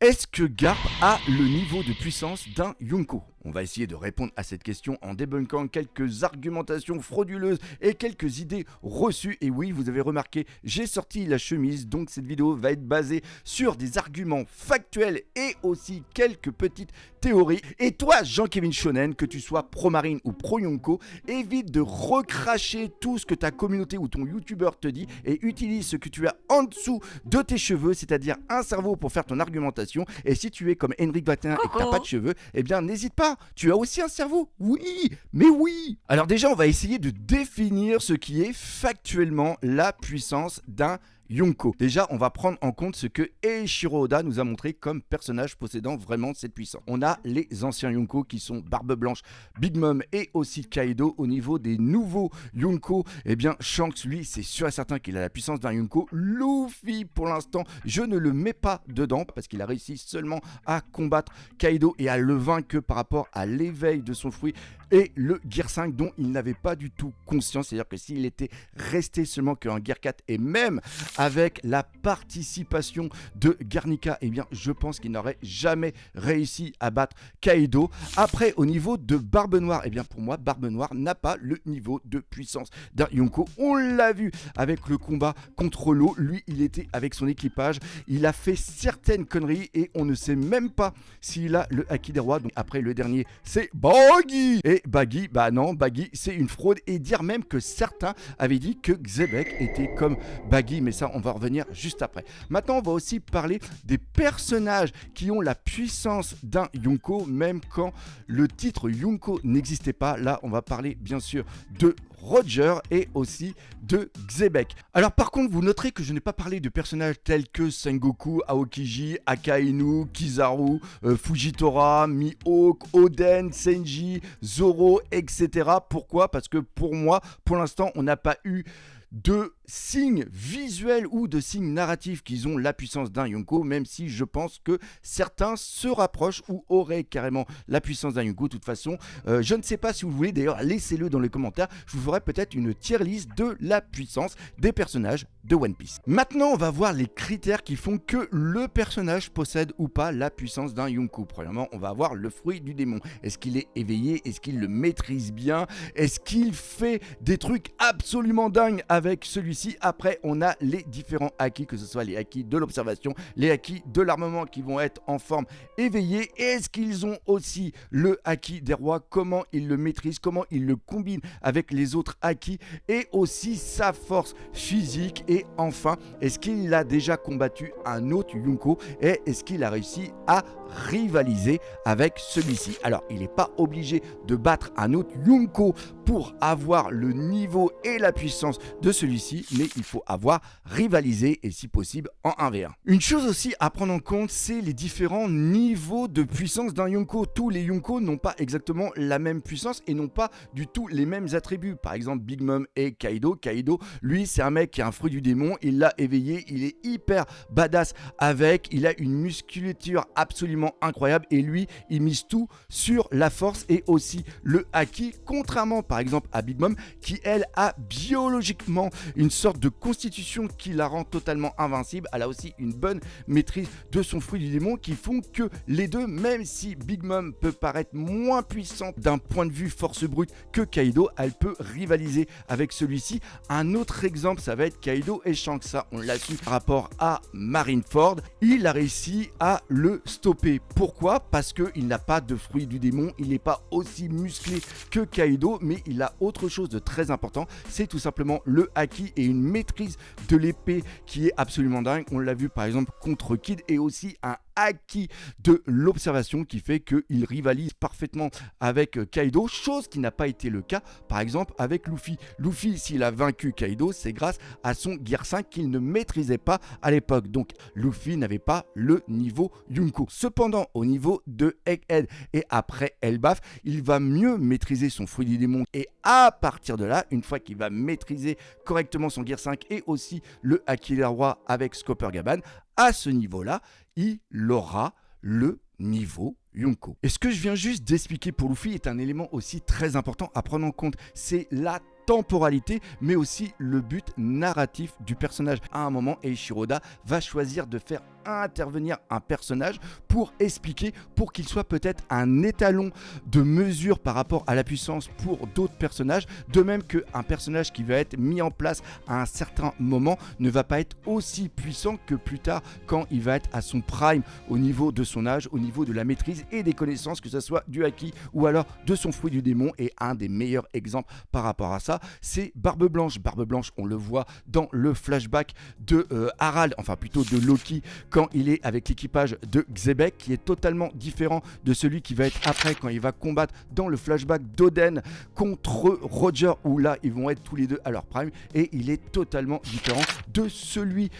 Est-ce que Garp a le niveau de puissance d'un Yunko? On va essayer de répondre à cette question en débunkant quelques argumentations frauduleuses et quelques idées reçues. Et oui, vous avez remarqué, j'ai sorti la chemise, donc cette vidéo va être basée sur des arguments factuels et aussi quelques petites théories. Et toi, Jean-Kevin Shonen, que tu sois pro-marine ou pro-Yunko, évite de recracher tout ce que ta communauté ou ton youtubeur te dit et utilise ce que tu as en dessous de tes cheveux, c'est-à-dire un cerveau pour faire ton argumentation. Et si tu es comme Henrik 21 et que t'as pas de cheveux, eh bien n'hésite pas, tu as aussi un cerveau. Oui, mais oui. Alors déjà, on va essayer de définir ce qui est factuellement la puissance d'un Yunko. Déjà, on va prendre en compte ce que Eiichiro Oda nous a montré comme personnage possédant vraiment cette puissance. On a les anciens Yunko qui sont Barbe Blanche, Big Mom et aussi Kaido. Au niveau des nouveaux Yunko, eh bien Shanks, lui, c'est sûr et certain qu'il a la puissance d'un Yunko. Luffy, pour l'instant, je ne le mets pas dedans parce qu'il a réussi seulement à combattre Kaido et à le vaincre par rapport à l'éveil de son fruit et le Gear 5 dont il n'avait pas du tout conscience. C'est-à-dire que s'il était resté seulement qu'un Gear 4 et même avec la participation de Garnica, eh bien je pense qu'il n'aurait jamais réussi à battre Kaido. Après, au niveau de Barbe Noire, eh bien pour moi, Barbe Noire n'a pas le niveau de puissance d'un Yunko. On l'a vu avec le combat contre l'eau. Lui, il était avec son équipage. Il a fait certaines conneries et on ne sait même pas s'il a le Haki des Rois. Donc après, le dernier, c'est Baggy. Et Baggy, bah non, Baggy, c'est une fraude. Et dire même que certains avaient dit que Xebec était comme Baggy, mais ça, on va revenir juste après. Maintenant, on va aussi parler des personnages qui ont la puissance d'un Yunko, même quand le titre Yunko n'existait pas. Là, on va parler bien sûr de Roger et aussi de Xebec. Alors par contre, vous noterez que je n'ai pas parlé de personnages tels que Sengoku, Aokiji, Akainu, Kizaru, Fujitora, Mihawk, Oden, Senji, Zoro, etc. Pourquoi? Parce que pour moi, pour l'instant, on n'a pas eu de signes visuels ou de signes narratifs qu'ils ont la puissance d'un Yunko, même si je pense que certains se rapprochent ou auraient carrément la puissance d'un Yunko. De toute façon, je ne sais pas si vous voulez, d'ailleurs laissez-le dans les commentaires, je vous ferai peut-être une tier list de la puissance des personnages de One Piece. Maintenant, on va voir les critères qui font que le personnage possède ou pas la puissance d'un Yunko. Premièrement, on va avoir le fruit du démon. Est-ce qu'il est éveillé? Est-ce qu'il le maîtrise bien? Est-ce qu'il fait des trucs absolument dingues avec celui-ci? Après, on a les différents acquis, que ce soit les acquis de l'observation, les acquis de l'armement qui vont être en forme éveillée. Est-ce qu'ils ont aussi le acquis des rois? Comment ils le maîtrisent? Comment ils le combinent avec les autres acquis? Et aussi sa force physique. Et enfin, est-ce qu'il a déjà combattu un autre Yunko? Et est-ce qu'il a réussi à rivaliser avec celui-ci? Alors, il n'est pas obligé de battre un autre Yunko pour avoir le niveau et la puissance de celui-ci, mais il faut avoir rivalisé et si possible en 1v1. Une chose aussi à prendre en compte, c'est les différents niveaux de puissance d'un Yunko. Tous les Yunko n'ont pas exactement la même puissance et n'ont pas du tout les mêmes attributs. Par exemple, Big Mom et Kaido. Kaido, lui, c'est un mec qui a un fruit du démon, il l'a éveillé, il est hyper badass avec, il a une musculature absolument incroyable et lui, il mise tout sur la force et aussi le haki, contrairement par exemple à Big Mom qui elle a biologiquement une sorte de constitution qui la rend totalement invincible. Elle a aussi une bonne maîtrise de son fruit du démon qui font que les deux, même si Big Mom peut paraître moins puissante d'un point de vue force brute que Kaido, elle peut rivaliser avec celui-ci. Un autre exemple, ça va être Kaido et Shanks. Ça, on l'a su par rapport à Marineford. Il a réussi à le stopper. Pourquoi? Parce qu'il n'a pas de fruit du démon, il n'est pas aussi musclé que Kaido, mais il a autre chose de très important, c'est tout simplement le haki et une maîtrise de l'épée qui est absolument dingue. On l'a vu par exemple contre Kid et aussi un haki de l'observation qui fait qu'il rivalise parfaitement avec Kaido, chose qui n'a pas été le cas par exemple avec Luffy. Luffy, s'il a vaincu Kaido, c'est grâce à son Gear 5 qu'il ne maîtrisait pas à l'époque. Donc Luffy n'avait pas le niveau Yunko. Cependant, au niveau de Egghead et après Elbaf, il va mieux maîtriser son fruit du démon et à partir de là, une fois qu'il va maîtriser correctement son Gear 5 et aussi le Haki des Rois avec Scopper Gaban, à ce niveau-là, il aura le niveau Yunko. Et ce que je viens juste d'expliquer pour Luffy est un élément aussi très important à prendre en compte. C'est la temporalité, mais aussi le but narratif du personnage. À un moment, Eiichiro Oda va choisir de faire intervenir un personnage pour expliquer, pour qu'il soit peut-être un étalon de mesure par rapport à la puissance pour d'autres personnages, de même qu'un personnage qui va être mis en place à un certain moment ne va pas être aussi puissant que plus tard quand il va être à son prime au niveau de son âge, au niveau de la maîtrise et des connaissances, que ce soit du haki ou alors de son fruit du démon. Et un des meilleurs exemples par rapport à ça, c'est Barbe Blanche. Barbe Blanche, on le voit dans le flashback de Harald, enfin plutôt de Loki, quand il est avec l'équipage de Xebec, qui est totalement différent de celui qui va être après quand il va combattre dans le flashback d'Oden contre Roger, où là ils vont être tous les deux à leur prime, et il est totalement différent de celui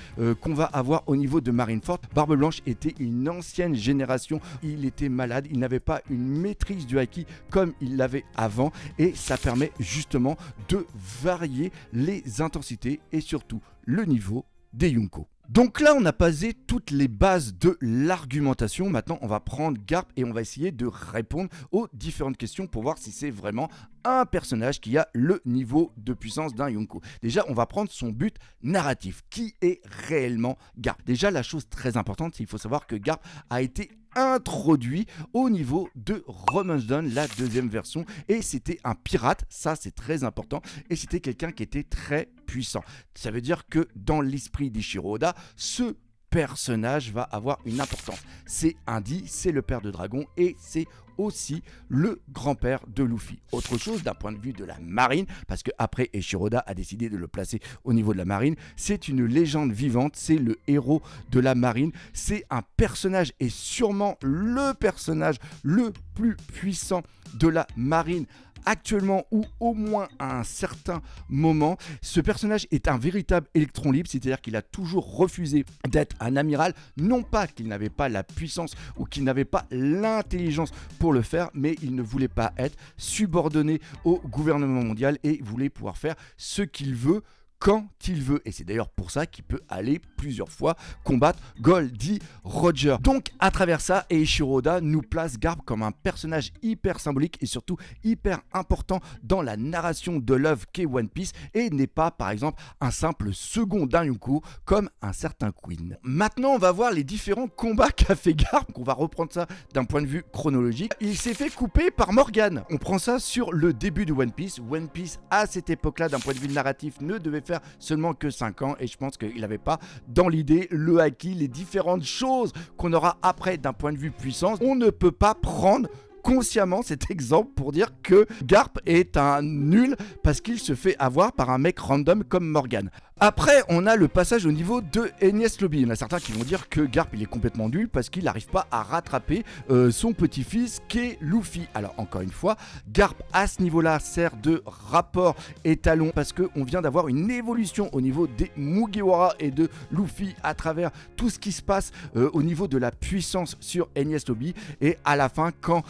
qu'on va avoir au niveau de Marineford. Barbe Blanche était une ancienne génération, il était malade, il n'avait pas une maîtrise du haki comme il l'avait avant, et ça permet justement de varier les intensités et surtout le niveau des Yonko. Donc là, on a posé toutes les bases de l'argumentation. Maintenant, on va prendre Garp et on va essayer de répondre aux différentes questions pour voir si c'est vraiment un personnage qui a le niveau de puissance d'un Yonko. Déjà, on va prendre son but narratif. Qui est réellement Garp? Déjà, la chose très importante, c'est qu'il faut savoir que Garp a été introduit au niveau de Romance Dawn, la deuxième version, et c'était un pirate, ça c'est très important, et c'était quelqu'un qui était très puissant. Ça veut dire que dans l'esprit d'Eiichiro Oda, ce personnage va avoir une importance. C'est Indy, c'est le père de dragon, et c'est aussi le grand-père de Luffy. Autre chose d'un point de vue de la marine, parce que après Eiichiro Oda a décidé de le placer au niveau de la marine, c'est une légende vivante, c'est le héros de la marine, c'est un personnage et sûrement le personnage le plus puissant de la marine actuellement, ou au moins à un certain moment. Ce personnage est un véritable électron libre, c'est-à-dire qu'il a toujours refusé d'être un amiral, non pas qu'il n'avait pas la puissance ou qu'il n'avait pas l'intelligence pour le faire, mais il ne voulait pas être subordonné au gouvernement mondial et voulait pouvoir faire ce qu'il veut quand il veut, et c'est d'ailleurs pour ça qu'il peut aller plusieurs fois combattre Goldie Roger. Donc à travers ça, Eiichiro Oda nous place Garp comme un personnage hyper symbolique et surtout hyper important dans la narration de l'œuvre qu'est One Piece, et n'est pas par exemple un simple second d'un Yonko comme un certain Queen. Maintenant on va voir les différents combats qu'a fait Garp. On va reprendre ça d'un point de vue chronologique. Il s'est fait couper par Morgan. On prend ça sur le début de One Piece. One Piece à cette époque là d'un point de vue narratif ne devait faire seulement que 5 ans, et je pense qu'il n'avait pas dans l'idée le haki, les différentes choses qu'on aura après d'un point de vue puissance. On ne peut pas prendre consciemment cet exemple pour dire que Garp est un nul parce qu'il se fait avoir par un mec random comme Morgan. Après, on a le passage au niveau de Enies Lobby. Il y en a certains qui vont dire que Garp il est complètement nul parce qu'il n'arrive pas à rattraper son petit-fils qu'est Luffy. Alors encore une fois, Garp à ce niveau-là sert de rapport étalon parce qu'on vient d'avoir une évolution au niveau des Mugiwara et de Luffy à travers tout ce qui se passe au niveau de la puissance sur Enies Lobby. Et à la fin, quand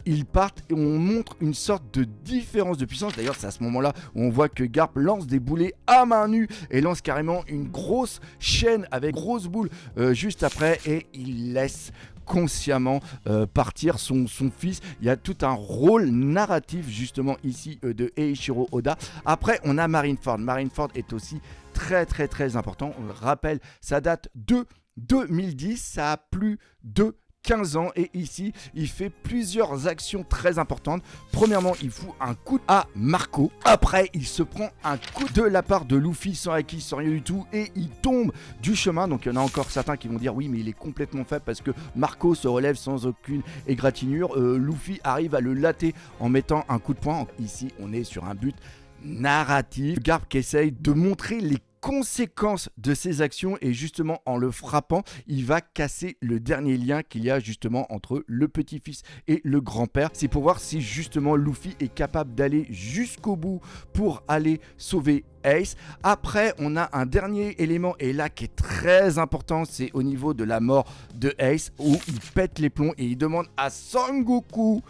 ils partent, on montre une sorte de différence de puissance. D'ailleurs, c'est à ce moment-là où on voit que Garp lance des boulets à main nue et lance carrément une grosse chaîne avec grosse boule juste après, et il laisse consciemment partir son fils. Il y a tout un rôle narratif justement ici de Eiichiro Oda. Après on a Marineford. Marineford est aussi très important. On le rappelle, ça date de 2010, ça a plus de 15 ans, et ici il fait plusieurs actions très importantes. Premièrement, il fout un coup à Marco. Après, il se prend un coup de la part de Luffy sans haki, sans rien du tout, et il tombe du chemin. Donc il y en a encore certains qui vont dire oui, mais il est complètement faible parce que Marco se relève sans aucune égratignure. Luffy arrive à le latter en mettant un coup de poing. Ici, on est sur un but narratif. Garp qui essaye de montrer les conséquences de ses actions, et justement en le frappant, il va casser le dernier lien qu'il y a justement entre le petit-fils et le grand-père. C'est pour voir si justement Luffy est capable d'aller jusqu'au bout pour aller sauver Ace. Après, on a un dernier élément, et là qui est très important, c'est au niveau de la mort de Ace, où il pète les plombs et il demande à Son Goku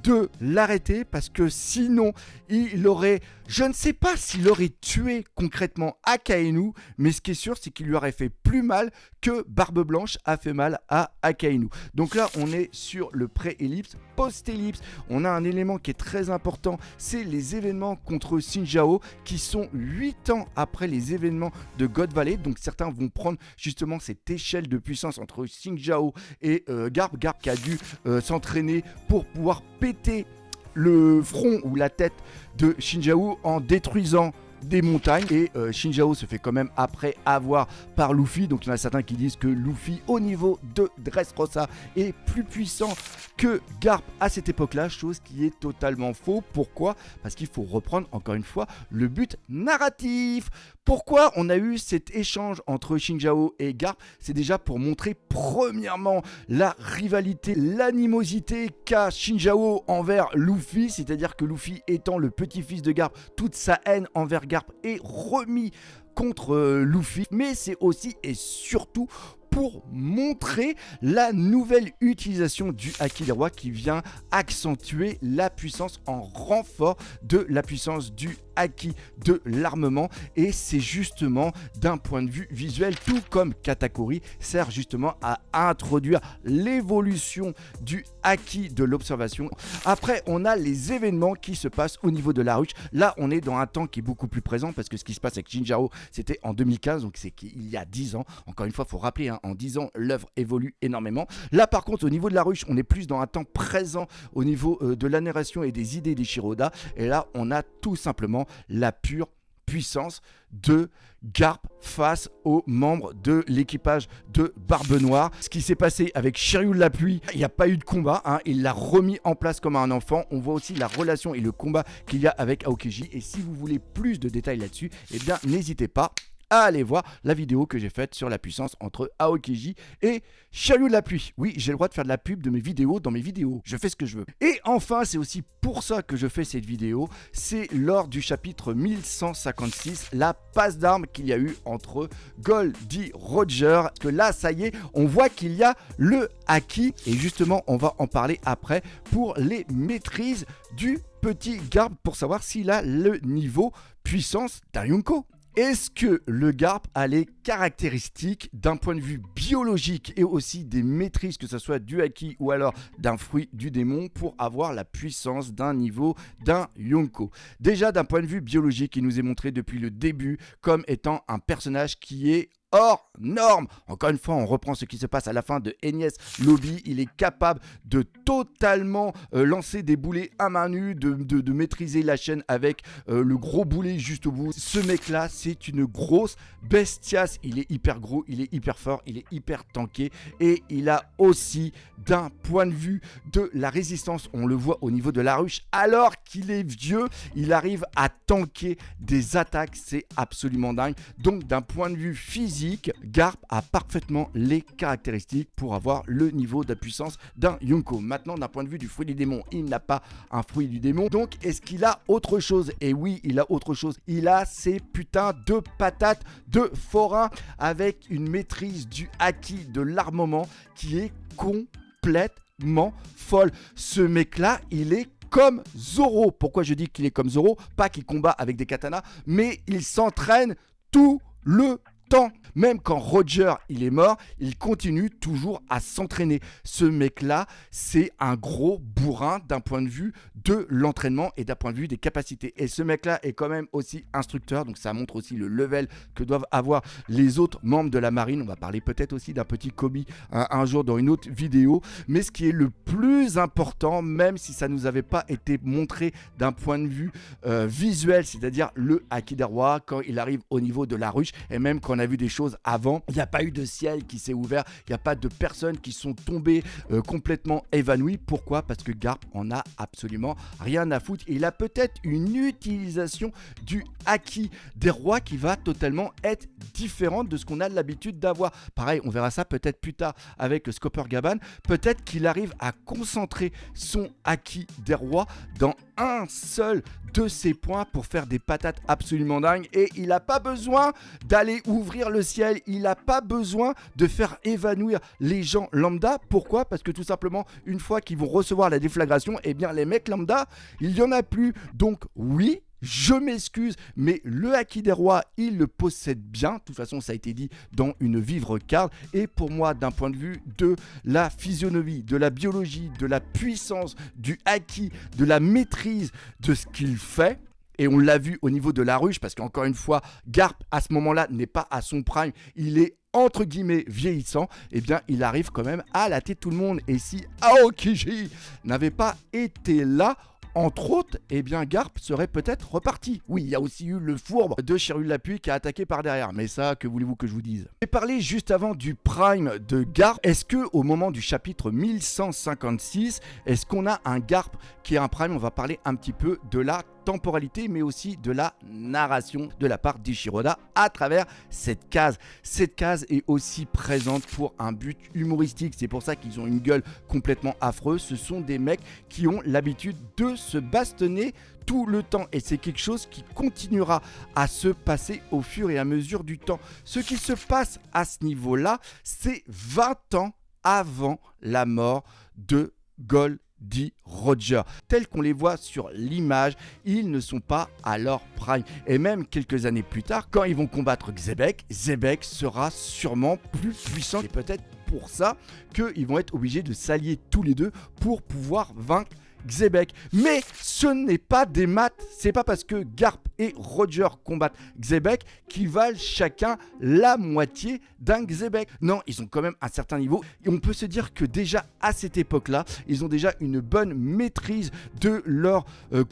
de l'arrêter, parce que sinon, il aurait... Je ne sais pas s'il aurait tué concrètement Akainu, mais ce qui est sûr, c'est qu'il lui aurait fait plus mal que Barbe Blanche a fait mal à Akainu. Donc là, on est sur le pré-ellipse, post-ellipse. On a un élément qui est très important, c'est les événements contre Xinjiao, qui sont 8 ans après les événements de God Valley. Donc certains vont prendre justement cette échelle de puissance entre Xinjiao et Garp. Garp qui a dû s'entraîner pour pouvoir péter le front ou la tête de Xinjiao en détruisant des montagnes, et Xinjiao se fait quand même après avoir par Luffy. Donc il y en a certains qui disent que Luffy au niveau de Dressrosa est plus puissant que Garp à cette époque là, chose qui est totalement faux. Pourquoi? Parce qu'il faut reprendre encore une fois le but narratif. Pourquoi on a eu cet échange entre Xinjiao et Garp? C'est déjà pour montrer premièrement la rivalité, l'animosité qu'a Xinjiao envers Luffy, c'est-à-dire que Luffy étant le petit-fils de Garp, toute sa haine envers Garp est remis contre Luffy, mais c'est aussi et surtout pour montrer la nouvelle utilisation du Haki des rois qui vient accentuer la puissance en renfort de la puissance du Haki de l'armement. Et c'est justement d'un point de vue visuel, tout comme Katakuri sert justement à introduire l'évolution du Haki de l'observation. Après, on a les événements qui se passent au niveau de la ruche. Là, on est dans un temps qui est beaucoup plus présent, parce que ce qui se passe avec Xinjiao, c'était en 2015, donc c'est qu'il y a 10 ans. Encore une fois, il faut rappeler, en 10 ans, l'œuvre évolue énormément. Là, par contre, au niveau de la ruche, on est plus dans un temps présent au niveau de la narration et des idées des Shiroda. Et là, on a tout simplement la pure puissance de Garp face aux membres de l'équipage de Barbe Noire. Ce qui s'est passé avec Shiryu la pluie, il n'y a pas eu de combat, il l'a remis en place comme un enfant. On voit aussi la relation et le combat qu'il y a avec Aokiji. Et si vous voulez plus de détails là-dessus, eh bien n'hésitez pas à aller voir la vidéo que j'ai faite sur la puissance entre Aokiji et Shiryu la pluie. Oui, j'ai le droit de faire de la pub de mes vidéos dans mes vidéos. Je fais ce que je veux. Et enfin, c'est aussi pour ça que je fais cette vidéo. C'est lors du chapitre 1156, la passe d'armes qu'il y a eu entre Goldie Roger. Que là, ça y est, on voit qu'il y a le Haki. Et justement, on va en parler après pour les maîtrises du petit Garp, pour savoir s'il a le niveau puissance d'un Yonko. Est-ce que le Garp a les caractéristiques d'un point de vue biologique et aussi des maîtrises, que ce soit du Haki ou alors d'un fruit du démon, pour avoir la puissance d'un niveau d'un Yonko? Déjà, d'un point de vue biologique, il nous est montré depuis le début comme étant un personnage qui est hors norme. Encore une fois, on reprend ce qui se passe à la fin de Enies Lobby. Il est capable de totalement lancer des boulets à main nue, de maîtriser la chaîne avec le gros boulet juste au bout. Ce mec-là, c'est une grosse bestiace. Il est hyper gros, il est hyper fort, il est hyper tanké. Et il a aussi, d'un point de vue de la résistance, on le voit au niveau de la ruche, alors qu'il est vieux, il arrive à tanker des attaques. C'est absolument dingue. Donc, d'un point de vue physique, Garp a parfaitement les caractéristiques pour avoir le niveau de puissance d'un Yonko. Maintenant, d'un point de vue du fruit du démon, il n'a pas un fruit du démon. Donc, est-ce qu'il a autre chose? Et oui, il a autre chose. Il a ces putains de patates de forain avec une maîtrise du Haki de l'armement qui est complètement folle. Ce mec-là, il est comme Zoro. Pourquoi je dis qu'il est comme Zoro? Pas qu'il combat avec des katanas, mais il s'entraîne tout le temps. Même quand Roger il est mort, il continue toujours à s'entraîner. Ce mec-là, c'est un gros bourrin d'un point de vue de l'entraînement et d'un point de vue des capacités. Et ce mec-là est quand même aussi instructeur, donc ça montre aussi le level que doivent avoir les autres membres de la marine. On va parler peut-être aussi d'un petit Kobe un jour dans une autre vidéo. Mais ce qui est le plus important, même si ça ne nous avait pas été montré d'un point de vue visuel, c'est-à-dire le Haki des rois, quand il arrive au niveau de la ruche, et même quand on a vu des choses avant, il n'y a pas eu de ciel qui s'est ouvert, il n'y a pas de personnes qui sont tombées complètement évanouies. Pourquoi? Parce que Garp en a absolument rien à foutre. Et il a peut-être une utilisation du Haki des rois qui va totalement être différente de ce qu'on a l'habitude d'avoir. Pareil, on verra ça peut-être plus tard avec Scopper Gaban. Peut-être qu'il arrive à concentrer son Haki des rois dans un seul de ses points pour faire des patates absolument dingues et il n'a pas besoin d'aller ouvrir le ciel, il n'a pas besoin de faire évanouir les gens lambda. Pourquoi ? Parce que tout simplement, une fois qu'ils vont recevoir la déflagration, eh bien les mecs lambda, il n'y en a plus. Donc oui, je m'excuse, mais le Haki des Rois, il le possède bien. De toute façon, ça a été dit dans une vivre card. Et pour moi, d'un point de vue de la physionomie, de la biologie, de la puissance, du Haki, de la maîtrise de ce qu'il fait, et on l'a vu au niveau de la ruche, parce qu'encore une fois, Garp, à ce moment-là, n'est pas à son prime. Il est entre guillemets vieillissant, eh bien il arrive quand même à latter tout le monde. Et si Aokiji n'avait pas été là, entre autres, eh bien Garp serait peut-être reparti. Oui, il y a aussi eu le fourbe de Chirul Lapuy qui a attaqué par derrière. Mais ça, que voulez-vous que je vous dise ? J'ai parlé juste avant du prime de Garp. Est-ce que au moment du chapitre 1156, est-ce qu'on a un Garp qui est un prime ? On va parler un petit peu de la temporalité, mais aussi de la narration de la part d'Ishiroda à travers cette case. Cette case est aussi présente pour un but humoristique. C'est pour ça qu'ils ont une gueule complètement affreuse. Ce sont des mecs qui ont l'habitude de se bastonner tout le temps. Et c'est quelque chose qui continuera à se passer au fur et à mesure du temps. Ce qui se passe à ce niveau-là, c'est 20 ans avant la mort de Goldie Roger. Tels qu'on les voit sur l'image, ils ne sont pas à leur prime. Et même quelques années plus tard, quand ils vont combattre Xebec, Xebec sera sûrement plus puissant. Et peut-être pour ça qu'ils vont être obligés de s'allier tous les deux pour pouvoir vaincre Xebec. Mais ce n'est pas des maths, c'est pas parce que Garp et Roger combattent Xebec qu'ils valent chacun la moitié d'un Xebec. Non, ils ont quand même un certain niveau. Et on peut se dire que déjà à cette époque-là, ils ont déjà une bonne maîtrise de leurs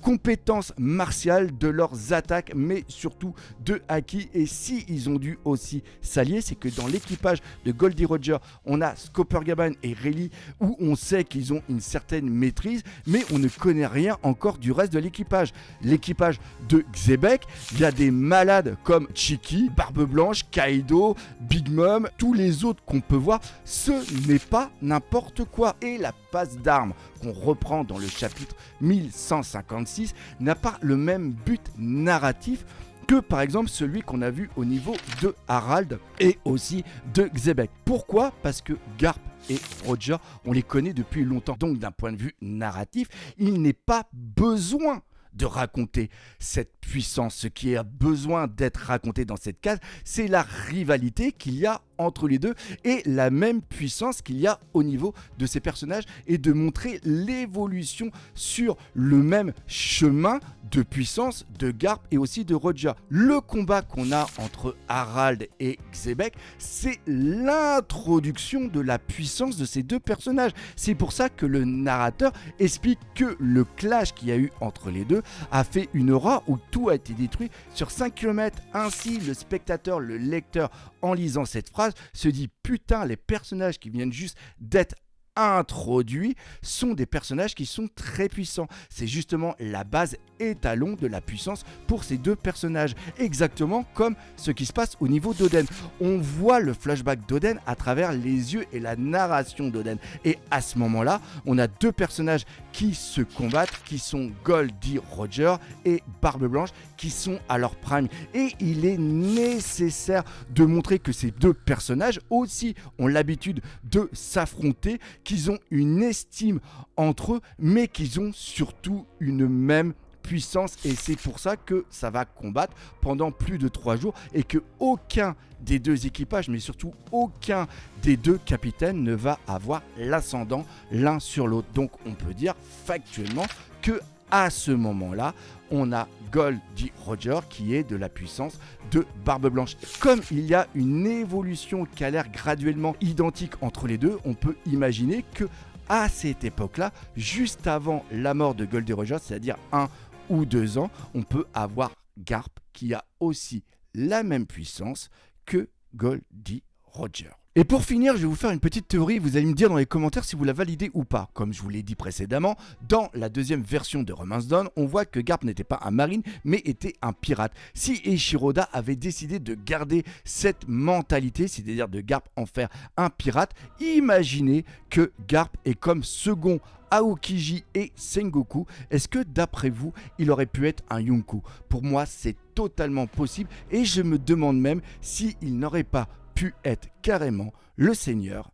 compétences martiales, de leurs attaques, mais surtout de Haki. Et si ils ont dû aussi s'allier, c'est que dans l'équipage de Goldie Roger, on a Skoppergaban et Rayleigh, où on sait qu'ils ont une certaine maîtrise, mais on ne connaît rien encore du reste de l'équipage. L'équipage de Xebec, il y a des malades comme Chiki, Barbe Blanche, Kaido, Big Mom, tous les autres qu'on peut voir. Ce n'est pas n'importe quoi. Et la passe d'armes qu'on reprend dans le chapitre 1156 n'a pas le même but narratif que par exemple celui qu'on a vu au niveau de Harald et aussi de Xebec. Pourquoi ? Parce que Garp et Roger, on les connaît depuis longtemps. Donc d'un point de vue narratif, il n'est pas besoin de raconter cette puissance. Ce qui a besoin d'être raconté dans cette case, c'est la rivalité qu'il y a entre les deux et la même puissance qu'il y a au niveau de ces personnages et de montrer l'évolution sur le même chemin de puissance de Garp et aussi de Roger. Le combat qu'on a entre Harald et Xebec, c'est l'introduction de la puissance de ces deux personnages. C'est pour ça que le narrateur explique que le clash qu'il y a eu entre les deux a fait une aura où tout a été détruit sur 5 km. Ainsi, le spectateur, le lecteur, en lisant cette phrase, se dit putain, les personnages qui viennent juste d'être introduits sont des personnages qui sont très puissants. C'est justement la base étalon de la puissance pour ces deux personnages, exactement comme ce qui se passe au niveau d'Oden. On voit le flashback d'Oden à travers les yeux et la narration d'Oden, et à ce moment-là, on a deux personnages qui se combattent, qui sont Goldie Roger et Barbe Blanche, qui sont à leur prime, et il est nécessaire de montrer que ces deux personnages aussi ont l'habitude de s'affronter, qu'ils ont une estime entre eux, mais qu'ils ont surtout une même puissance, et c'est pour ça que ça va combattre pendant plus de 3 jours et que aucun des deux équipages, mais surtout aucun des deux capitaines ne va avoir l'ascendant l'un sur l'autre. Donc on peut dire factuellement que à ce moment-là, on a Goldie Roger qui est de la puissance de Barbe Blanche. Comme il y a une évolution qui a l'air graduellement identique entre les deux, on peut imaginer que à cette époque-là, juste avant la mort de Goldie Roger, c'est-à-dire 1 ou 2 ans, on peut avoir Garp qui a aussi la même puissance que Goldie Roger. Et pour finir, je vais vous faire une petite théorie, vous allez me dire dans les commentaires si vous la validez ou pas. Comme je vous l'ai dit précédemment, dans la deuxième version de Romance Dawn, on voit que Garp n'était pas un marine, mais était un pirate. Si Eiichiroda avait décidé de garder cette mentalité, c'est-à-dire de Garp en faire un pirate, imaginez que Garp est comme second Aokiji et Sengoku. Est-ce que d'après vous, il aurait pu être un Yonko? Pour moi, c'est totalement possible et je me demande même s'il n'aurait pas pu être carrément le seigneur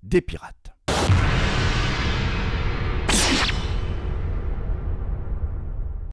des pirates.